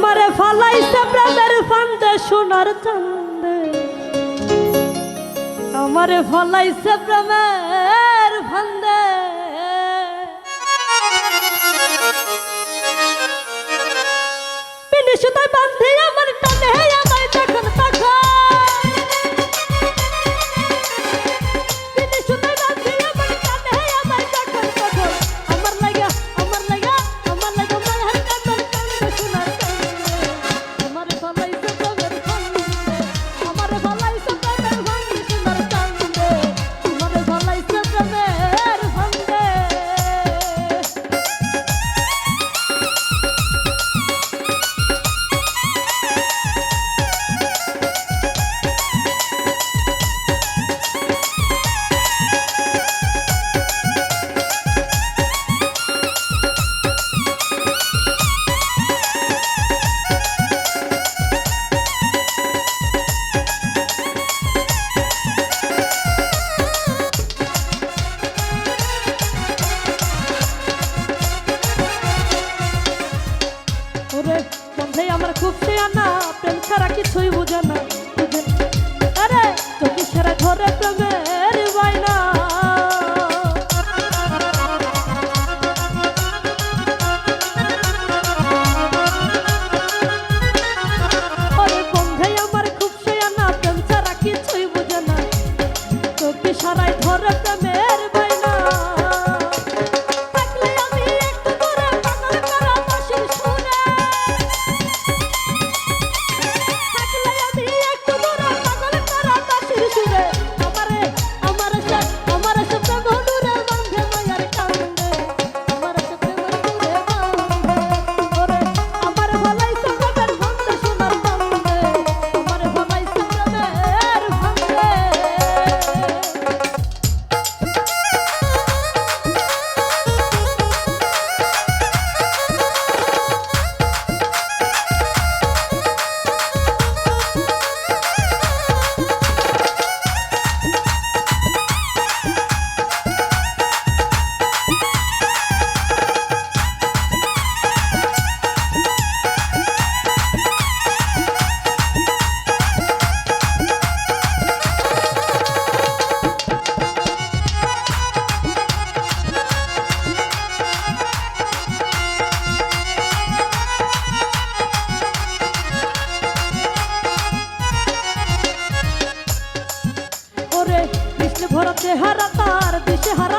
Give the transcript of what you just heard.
আমারে ফালাইছে প্রেমের ফান্দে সোনার চান্দে, আমারে ফালাইছে প্রেমের ফান্দে। পিনে সুতায় বাঁধে আমার টানে আমায় তখন তখন, পিনে সুতায় বাঁধে আমার টানে আমায় তখন তখন। আমার লাগা মায়ের কান্দন কান্দে সোনার চান্দে, আমারে ফালাইছে প্রেমের ফান্দে, আমারে ফালাইছে প্রেমের ফান্দে সোনার চান্দে, আমারে ফালাইছে প্রেমের ফান্দে। ওরে বন্ধে আমার খুব চেয়ানা, প্রেম ছাড়া কিছুই বুঝে না, আরে চোখে সারা ধরে প্রেমের বায়না। ওরে বন্ধে আমার খুব চেয়ানা, প্রেম ছাড়া কিছুই বুঝে না, চোখে সারাই ধরে প্রেমের বায়না। থাকলে আমি একটু দূরে পাগল করা বাঁশির সুরে, থাকলে আমি একটু দূরে পাগল করা বাঁশির সুরে। আমার সে প্রেম দূরে বাঁধে মায়ার কান্দে, আমার সে প্রেম দূরে বাঁধে। ওরে আমার ভালাইছে প্রেমের ফান্দে সোনার চান্দে, আমার ভালাইছে প্রেমের ফান্দে। ওরে কৃষ্ণ ভরা চেহারা তার দিশে হারা